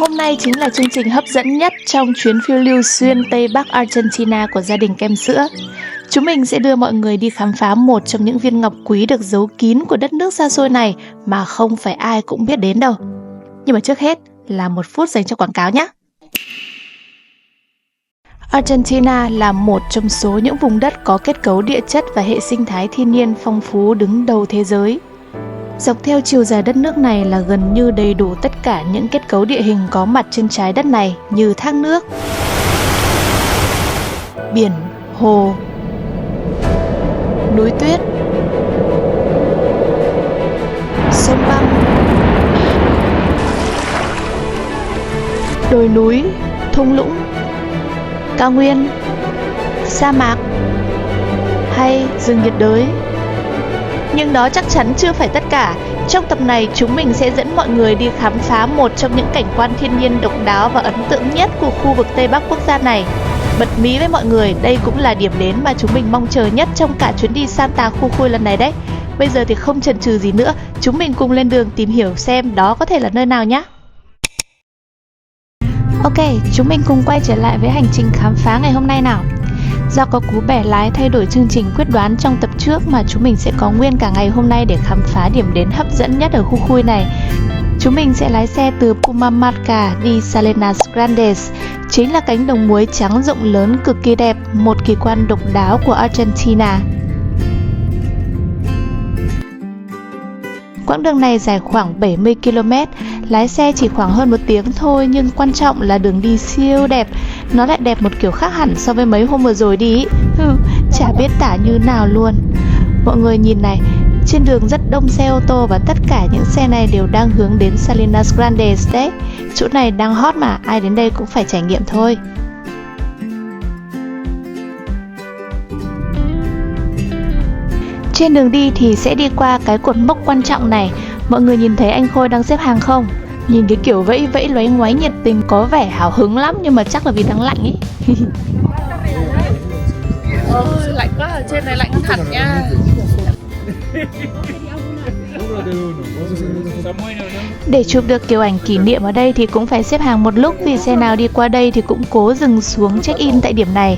Hôm nay chính là chương trình hấp dẫn nhất trong chuyến phiêu lưu xuyên Tây Bắc Argentina của gia đình Kem Sữa. Chúng mình sẽ đưa mọi người đi khám phá một trong những viên ngọc quý được giấu kín của đất nước xa xôi này mà không phải ai cũng biết đến đâu. Nhưng mà trước hết là 1 phút dành cho quảng cáo nhé. Argentina là một trong số những vùng đất có kết cấu địa chất và hệ sinh thái thiên nhiên phong phú đứng đầu thế giới. Dọc theo chiều dài đất nước này là gần như đầy đủ tất cả những kết cấu địa hình có mặt trên trái đất này như thác nước, biển, hồ, núi tuyết, sông băng, đồi núi, thung lũng, cao nguyên, sa mạc hay rừng nhiệt đới. Nhưng đó chắc chắn chưa phải tất cả. Trong tập này chúng mình sẽ dẫn mọi người đi khám phá một trong những cảnh quan thiên nhiên độc đáo và ấn tượng nhất của khu vực Tây Bắc quốc gia này. Bật mí với mọi người, đây cũng là điểm đến mà chúng mình mong chờ nhất trong cả chuyến đi Santa Jujuy lần này đấy. Bây giờ thì không chần chừ gì nữa, chúng mình cùng lên đường tìm hiểu xem đó có thể là nơi nào nhé. Ok, chúng mình cùng quay trở lại với hành trình khám phá ngày hôm nay nào. Do có cú bẻ lái thay đổi chương trình quyết đoán trong tập trước mà chúng mình sẽ có nguyên cả ngày hôm nay để khám phá điểm đến hấp dẫn nhất ở Jujuy này. Chúng mình sẽ lái xe từ Pumamarca đi Salinas Grandes, chính là cánh đồng muối trắng rộng lớn cực kỳ đẹp, một kỳ quan độc đáo của Argentina. Quãng đường này dài khoảng 70 km, lái xe chỉ khoảng hơn 1 tiếng thôi, nhưng quan trọng là đường đi siêu đẹp. Nó lại đẹp một kiểu khác hẳn so với mấy hôm vừa rồi đi. Chả biết tả như nào luôn. Mọi người nhìn này, trên đường rất đông xe ô tô và tất cả những xe này đều đang hướng đến Salinas Grandes đấy. Chỗ này đang hot mà, ai đến đây cũng phải trải nghiệm thôi. Trên đường đi thì sẽ đi qua cái cột mốc quan trọng này. Mọi người nhìn thấy anh Khôi đang xếp hàng không? Nhìn cái kiểu vẫy vẫy loáy ngoáy nhiệt tình có vẻ hào hứng lắm, nhưng mà chắc là vì đang lạnh ấy. Ôi, lạnh quá, ở trên này lạnh hẳn nha. Để chụp được kiểu ảnh kỷ niệm ở đây thì cũng phải xếp hàng một lúc, vì xe nào đi qua đây thì cũng cố dừng xuống check-in tại điểm này.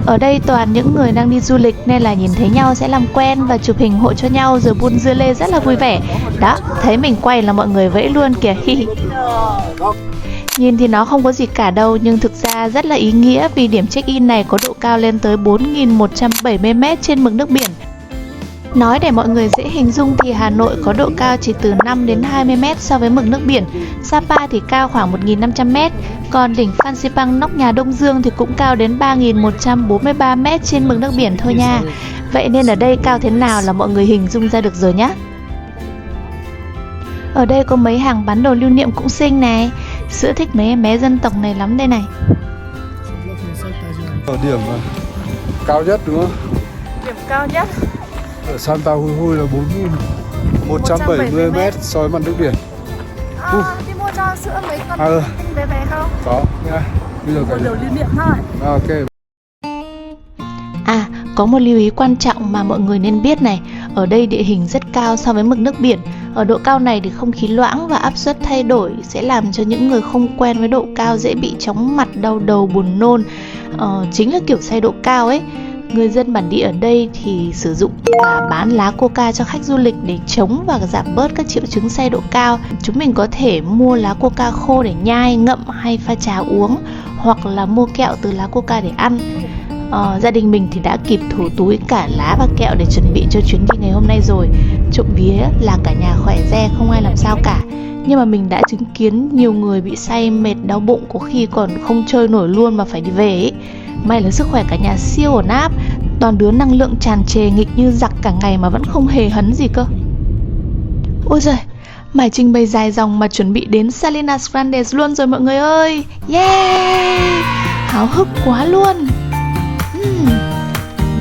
Ở đây toàn những người đang đi du lịch nên là nhìn thấy nhau sẽ làm quen và chụp hình hộ cho nhau rồi buôn dưa lê rất là vui vẻ. Đó, thấy mình quay là mọi người vẫy luôn kìa. Nhìn thì nó không có gì cả đâu, nhưng thực ra rất là ý nghĩa vì điểm check-in này có độ cao lên tới 4.170m trên mực nước biển. Nói để mọi người dễ hình dung thì Hà Nội có độ cao chỉ từ 5 đến 20m so với mực nước biển. Sapa thì cao khoảng 1.500m, còn đỉnh Phan Xipang nóc nhà Đông Dương thì cũng cao đến 3.143m trên mực nước biển thôi nha. Vậy nên ở đây cao thế nào là mọi người hình dung ra được rồi nhá. Ở đây có mấy hàng bán đồ lưu niệm cũng xinh này. Sữa thích mấy em bé dân tộc này lắm đây này. Ở điểm cao nhất đúng không? Điểm cao nhất Ở Santa Jujuy là 4.170m so với mặt nước biển. đi mua cho sữa mấy con tinh bé bé không? Có nha. Bây giờ Một điều lưu niệm thôi. Ok. À, có một lưu ý quan trọng mà mọi người nên biết này. Ở đây địa hình rất cao so với mực nước biển. Ở độ cao này thì không khí loãng và áp suất thay đổi sẽ làm cho những người không quen với độ cao dễ bị chóng mặt, đau đầu, buồn nôn. Chính là kiểu say độ cao ấy. Người dân bản địa ở đây thì sử dụng và bán lá coca cho khách du lịch để chống và giảm bớt các triệu chứng say độ cao. Chúng mình có thể mua lá coca khô để nhai, ngậm hay pha trà uống, hoặc là mua kẹo từ lá coca để ăn. Gia đình mình thì đã kịp thủ túi cả lá và kẹo để chuẩn bị cho chuyến đi ngày hôm nay rồi. Trộm vía là cả nhà khỏe re, không ai làm sao cả. Nhưng mà mình đã chứng kiến nhiều người bị say, mệt, đau bụng, có khi còn không chơi nổi luôn mà phải đi về ấy. May là sức khỏe cả nhà siêu ổn áp. Toàn đứa năng lượng tràn trề nghịch như giặc cả ngày mà vẫn không hề hấn gì cơ. Ôi giời, mải trình bày dài dòng mà chuẩn bị đến Salinas Grandes luôn rồi mọi người ơi. Yeah, háo hức quá luôn.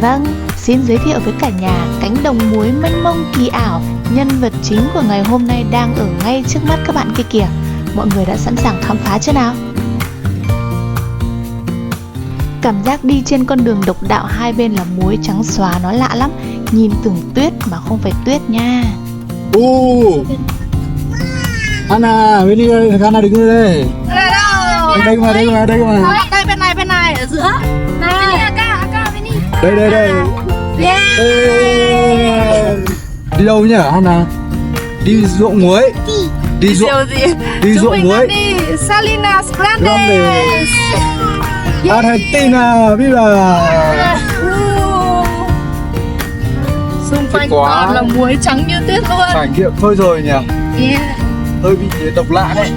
Vâng, xin giới thiệu với cả nhà cánh đồng muối mênh mông kỳ ảo. Nhân vật chính của ngày hôm nay đang ở ngay trước mắt các bạn kia kìa. Mọi người đã sẵn sàng khám phá chưa nào? Cảm giác đi trên con đường độc đạo hai bên là muối trắng xóa nó lạ lắm. Nhìn tưởng tuyết mà không phải tuyết nha. Hana, bên đi, Hana đứng đây. Đây đâu? Đây mà. Đây bên này ở giữa. Này. Aka bên đi. Đây. Yeah. Đi đâu nhỉ Hana? Đi ruộng muối. Đi ruộng muối. Đi Salinas Grandes. Argentina, viva. Xung quanh toàn là muối trắng như tuyết luôn. Trải nghiệm thôi rồi nhỉ? Yeah. Hơi bị độc lạ đấy.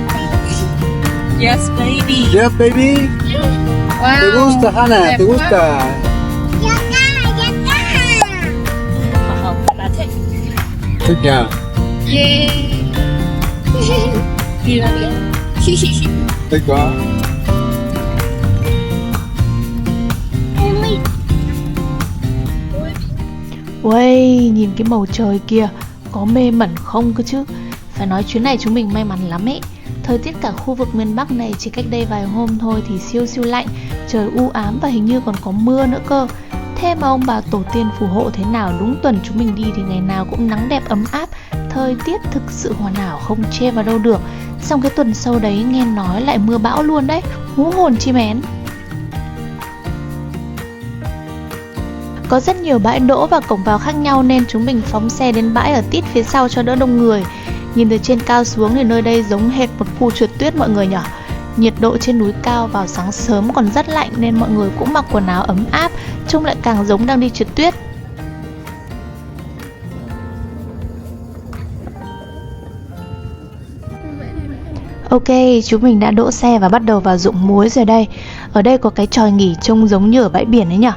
Yes baby. Yes baby. Wow. Te gusta Hana, te gusta. Thích nhỉ? Yeah. Đi ra đi. Thích quá. Uầy, nhìn cái bầu trời kia, có mê mẩn không cơ chứ. Phải nói chuyến này chúng mình may mắn lắm ấy. Thời tiết cả khu vực miền Bắc này chỉ cách đây vài hôm thôi thì siêu lạnh, trời u ám và hình như còn có mưa nữa cơ. Thế mà ông bà tổ tiên phù hộ thế nào, đúng tuần chúng mình đi thì ngày nào cũng nắng đẹp ấm áp, thời tiết thực sự hoàn hảo không chê vào đâu được. Xong cái tuần sau đấy nghe nói lại mưa bão luôn đấy, hú hồn chim én. Có rất nhiều bãi đỗ và cổng vào khác nhau nên chúng mình phóng xe đến bãi ở tít phía sau cho đỡ đông người. Nhìn từ trên cao xuống thì nơi đây giống hệt một khu trượt tuyết mọi người nhỉ. Nhiệt độ trên núi cao vào sáng sớm còn rất lạnh nên mọi người cũng mặc quần áo ấm áp, trông lại càng giống đang đi trượt tuyết. Ok, chúng mình đã đỗ xe và bắt đầu vào ruộng muối rồi đây. Ở đây có cái chòi nghỉ trông giống như ở bãi biển ấy nhỉ.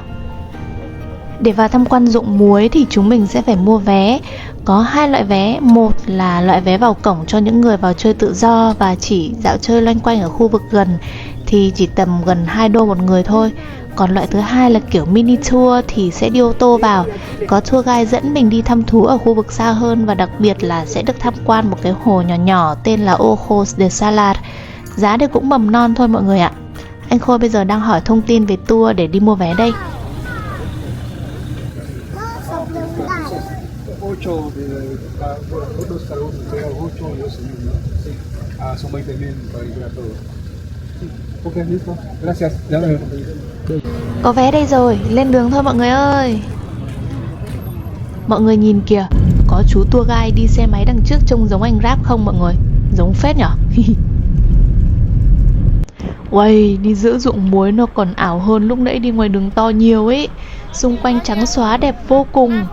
Để vào tham quan ruộng muối thì chúng mình sẽ phải mua vé. Có hai loại vé, một là loại vé vào cổng cho những người vào chơi tự do và chỉ dạo chơi loanh quanh ở khu vực gần thì chỉ tầm gần 2 đô một người thôi. Còn loại thứ hai là kiểu mini tour thì sẽ đi ô tô vào. Có tour guide dẫn mình đi thăm thú ở khu vực xa hơn và đặc biệt là sẽ được tham quan một cái hồ nhỏ nhỏ tên là Ojos de Salar. Giá thì cũng mầm non thôi mọi người ạ. Anh Khôi bây giờ đang hỏi thông tin về tour để đi mua vé đây. Son 20.000 para ir a todos. Ok, listo. Gracias. Ya lo veo. Có vé đây rồi, lên đường thôi mọi người ơi. Mọi người nhìn kìa, có chú tour guide đi xe máy đằng trước trông giống anh Grab không mọi người? Giống phết nhở? Uầy, đi giữa ruộng muối nó còn ảo hơn lúc nãy đi ngoài đường to nhiều ấy. Xung quanh trắng xóa đẹp vô cùng.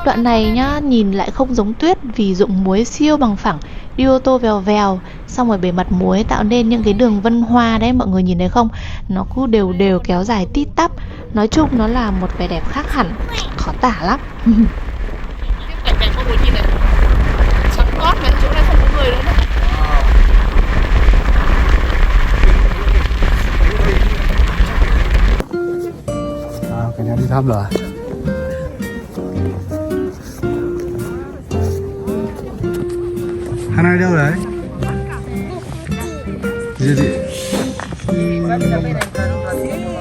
Đoạn này nhá, nhìn lại không giống tuyết vì ruộng muối siêu bằng phẳng, đi ô tô vèo vèo, xong rồi bề mặt muối tạo nên những cái đường vân hoa đấy, mọi người nhìn thấy không? Nó cứ đều đều kéo dài tít tắp. Nói chung nó là một vẻ đẹp khác hẳn, khó tả lắm. Cảnh này mọi người nhìn này, trắng gót này, chỗ này không có người nữa đấy. Cả nhà đi thăm rồi. Hana đi đâu đấy? Gì gì?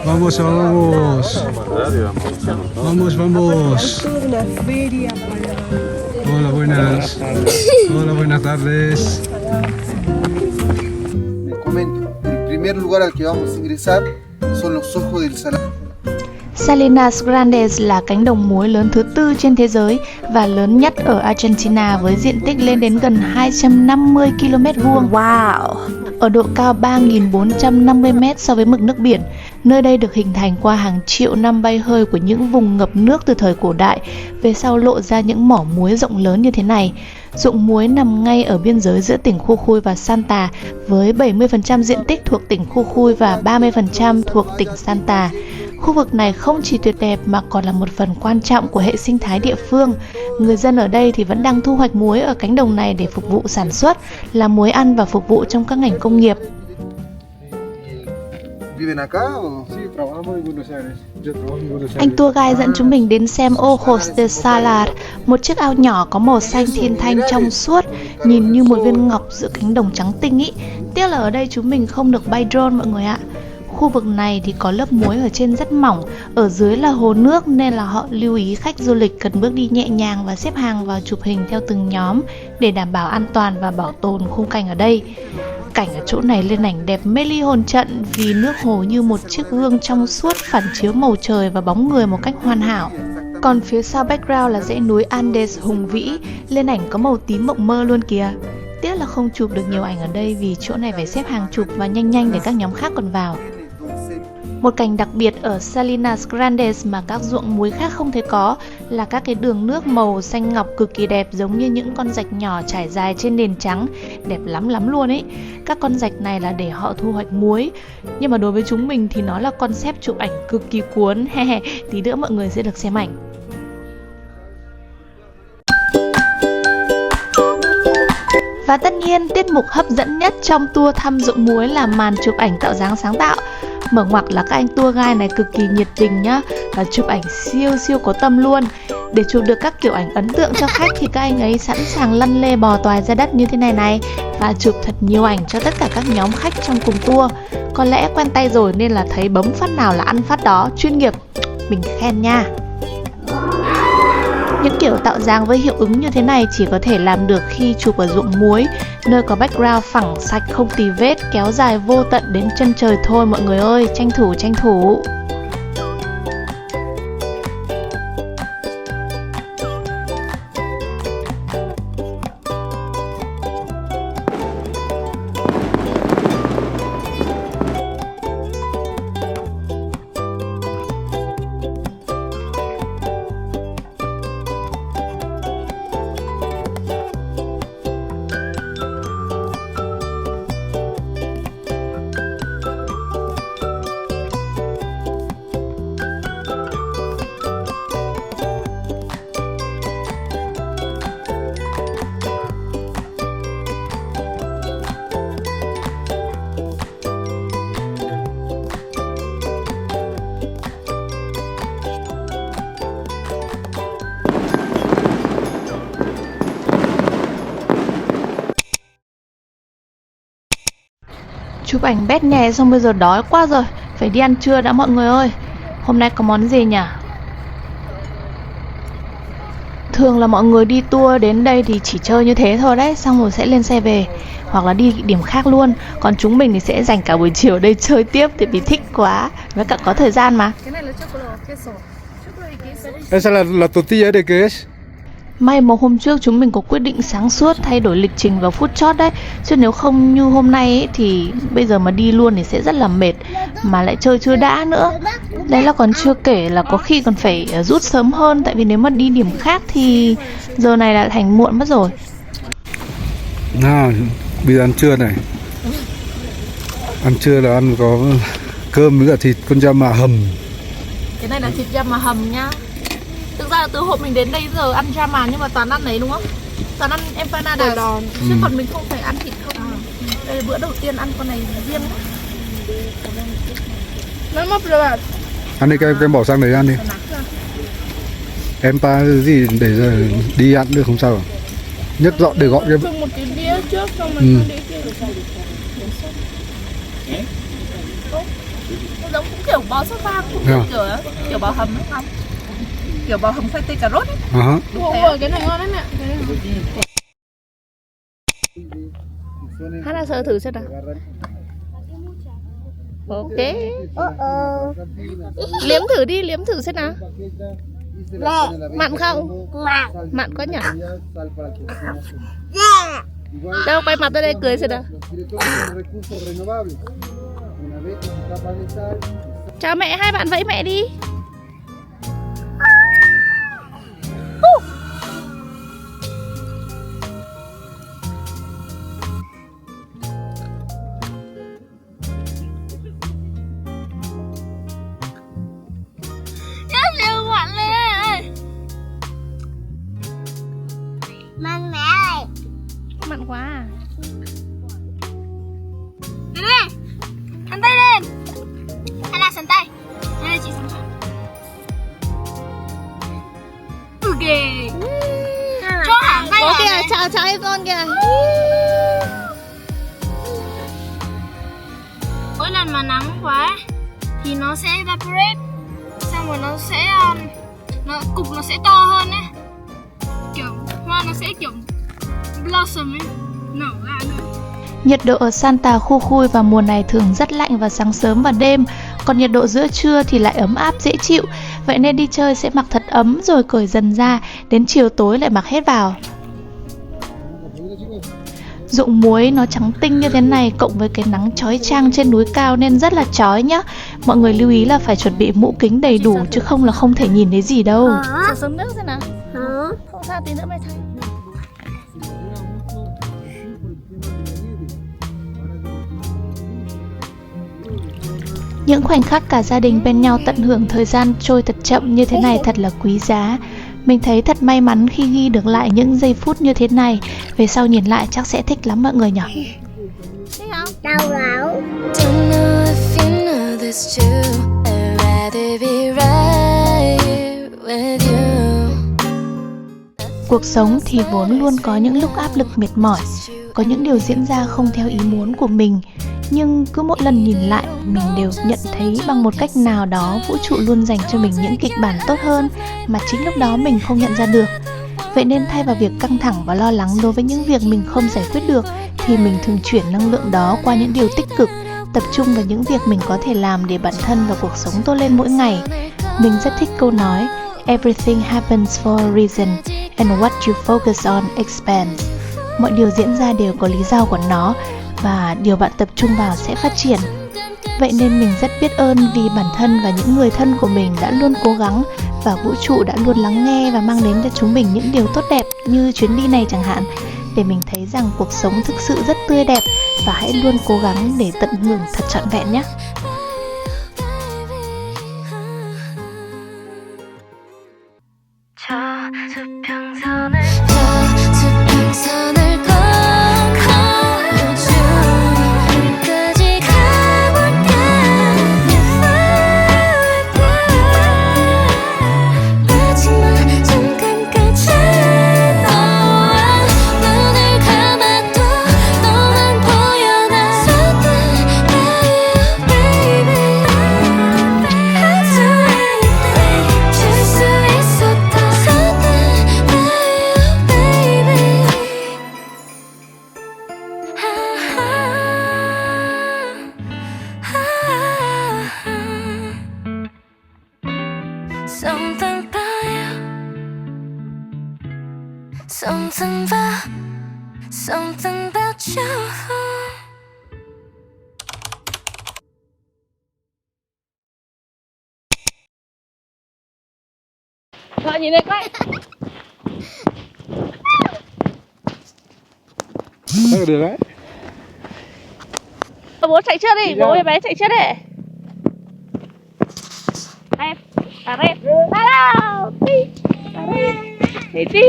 Vamos, vamos. Vamos, vamos. Hola, buenas. Hola, buenas tardes. Les comento, el primer lugar al que vamos a ingresar son los ojos del Salar. Salinas Grandes là cánh đồng muối lớn thứ 4 trên thế giới và lớn nhất ở Argentina với diện tích lên đến gần 250 km vuông. Wow! Ở độ cao 3.450 m so với mực nước biển. Nơi đây được hình thành qua hàng triệu năm bay hơi của những vùng ngập nước từ thời cổ đại, về sau lộ ra những mỏ muối rộng lớn như thế này. Ruộng muối nằm ngay ở biên giới giữa tỉnh Jujuy và Salta, với 70% diện tích thuộc tỉnh Jujuy và 30% thuộc tỉnh Salta. Khu vực này không chỉ tuyệt đẹp mà còn là một phần quan trọng của hệ sinh thái địa phương. Người dân ở đây thì vẫn đang thu hoạch muối ở cánh đồng này để phục vụ sản xuất, làm muối ăn và phục vụ trong các ngành công nghiệp. ¿Viven acá o? Sí, trabajamos en Buenos Aires. Yo trabajo en Buenos Aires. Anh tour guide dẫn chúng mình đến xem Ojos de Salar, một chiếc ao nhỏ có màu xanh thiên thanh trong suốt, nhìn như một viên ngọc giữa cánh đồng trắng tinh ý. Tiếc là ở đây chúng mình không được bay drone mọi người ạ. khu vực này thì có lớp muối ở trên rất mỏng, ở dưới là hồ nước nên là họ lưu ý khách du lịch cần bước đi nhẹ nhàng và xếp hàng vào chụp hình theo từng nhóm để đảm bảo an toàn và bảo tồn khung cảnh ở đây. Cảnh ở chỗ này lên ảnh đẹp mê ly hồn trận vì nước hồ như một chiếc gương trong suốt phản chiếu màu trời và bóng người một cách hoàn hảo. Còn phía sau background là dãy núi Andes hùng vĩ, lên ảnh có màu tím mộng mơ luôn kìa. Tiếc là không chụp được nhiều ảnh ở đây vì chỗ này phải xếp hàng chụp và nhanh để các nhóm khác còn vào. Một cảnh đặc biệt ở Salinas Grandes mà các ruộng muối khác không thể có là các cái đường nước màu xanh ngọc cực kỳ đẹp, giống như những con rạch nhỏ trải dài trên nền trắng, đẹp lắm luôn ấy. Các con rạch này là để họ thu hoạch muối, nhưng mà đối với chúng mình thì nó là concept chụp ảnh cực kỳ cuốn. Tí nữa mọi người sẽ được xem ảnh. Và tất nhiên, tiết mục hấp dẫn nhất trong tour thăm ruộng muối là màn chụp ảnh tạo dáng sáng tạo. Mở ngoặc là các anh tour guide này cực kỳ nhiệt tình nhá, và chụp ảnh siêu có tâm luôn. Để chụp được các kiểu ảnh ấn tượng cho khách thì các anh ấy sẵn sàng lăn lê bò toài ra đất như thế này và chụp thật nhiều ảnh cho tất cả các nhóm khách trong cùng tour. Có lẽ quen tay rồi nên là thấy bấm phát nào là ăn phát đó, chuyên nghiệp, mình khen nha. Những kiểu tạo dáng với hiệu ứng như thế này chỉ có thể làm được khi chụp ở ruộng muối, nơi có background phẳng sạch không tì vết, kéo dài vô tận đến chân trời thôi mọi người ơi, tranh thủ. Chụp ảnh bét nhè xong bây giờ đói quá rồi, phải đi ăn trưa đã mọi người ơi. Hôm nay có món gì nhỉ? Thường là mọi người đi tour đến đây thì chỉ chơi như thế thôi đấy, xong rồi sẽ lên xe về hoặc là đi điểm khác luôn. Còn chúng mình thì sẽ dành cả buổi chiều ở đây chơi tiếp thì vì thích quá, với cả có thời gian mà. Cái này là chocolate queso. Esa es la tortilla de qué es? May mà hôm trước chúng mình có quyết định sáng suốt thay đổi lịch trình vào phút chót đấy. Chứ nếu không như hôm nay ấy, thì bây giờ mà đi luôn thì sẽ rất là mệt, mà lại chơi chưa đã nữa. Đấy là còn chưa kể là có khi còn phải rút sớm hơn, tại vì nếu mà đi điểm khác thì giờ này đã thành muộn mất rồi. Bây giờ ăn trưa này. Ăn trưa là ăn có cơm với cả thịt con yama hầm. Cái này là thịt yama hầm nhá. Thực ra là từ hôm mình đến đây giờ ăn yama nhưng mà toàn ăn đấy đúng không? Toàn ăn empanada đòn. Chứ còn mình không phải ăn thịt không. Đây là bữa đầu tiên ăn con này riêng. Nó mập rồi ạ. Ăn đi, em bỏ sang đấy ăn đi. Em pa gì để giờ đi ăn được không sao? Nhất dọn để gọi cho một cái đĩa trước xong rồi đĩa kia được rồi. Nó giống cũng kiểu bò sốt vang cũng kiểu bò hầm đúng không? Kiểu bò hầm khoai tây cà rốt ấy. Đúng rồi, cái này ngon đấy mẹ. Hana sơ thử xem nào. Ok. Liếm thử đi, liếm thử xem nào. Mặn không? Mặn quá nhỉ? Đâu, quay mặt ra đây cười xem nào. Chào mẹ, hai bạn vẫy mẹ đi. Mặn mẹ ơi. Mặn quá à? Đây đây. Ăn tay lên. Hay là sắn tay. Hay là chị sắn tay. Ok. Cho hẳn tay. Có kìa, chào em con kìa. Mỗi lần mà nắng quá thì nó sẽ evaporate, xong rồi nó sẽ cục nó sẽ to hơn ấy, kiểu hoa nó sẽ kiểu blossom ấy, nở ra nữa. Nhiệt độ ở Santa Jujuy vào mùa này thường rất lạnh vào sáng sớm và đêm, còn nhiệt độ giữa trưa thì lại ấm áp dễ chịu. Vậy nên đi chơi sẽ mặc thật ấm rồi cởi dần ra, đến chiều tối lại mặc hết vào. Ruộng muối nó trắng tinh như thế này cộng với cái nắng chói chang trên núi cao nên rất là chói nhá. Mọi người lưu ý là phải chuẩn bị mũ kính đầy đủ chứ không là không thể nhìn thấy gì đâu. Chờ sớm nước xem nào. Không sao, tí nữa mày thấy. Những khoảnh khắc cả gia đình bên nhau tận hưởng thời gian trôi thật chậm như thế này thật là quý giá. Mình thấy thật may mắn khi ghi được lại những giây phút như thế này. Về sau nhìn lại chắc sẽ thích lắm mọi người nhỉ. Đau lão. Don't know if you know this too. I'd rather be right here with you. Cuộc sống thì vốn luôn có những lúc áp lực mệt mỏi, có những điều diễn ra không theo ý muốn của mình. Nhưng cứ mỗi lần nhìn lại, mình đều nhận thấy bằng một cách nào đó vũ trụ luôn dành cho mình những kịch bản tốt hơn mà chính lúc đó mình không nhận ra được. Vậy nên thay vào việc căng thẳng và lo lắng đối với những việc mình không giải quyết được, thì mình thường chuyển năng lượng đó qua những điều tích cực, tập trung vào những việc mình có thể làm để bản thân và cuộc sống tốt lên mỗi ngày. Mình rất thích câu nói Everything happens for a reason and what you focus on expands. Mọi điều diễn ra đều có lý do của nó và điều bạn tập trung vào sẽ phát triển. Vậy nên mình rất biết ơn vì bản thân và những người thân của mình đã luôn cố gắng và vũ trụ đã luôn lắng nghe và mang đến cho chúng mình những điều tốt đẹp như chuyến đi này chẳng hạn, để mình thấy rằng cuộc sống thực sự rất tươi đẹp và hãy luôn cố gắng để tận hưởng thật trọn vẹn nhé. Something about you. Thôi nhìn đây coi. Được đấy. Bố chạy trước đi, bố ơi bé chạy trước đi. Em, à em, đi, đi.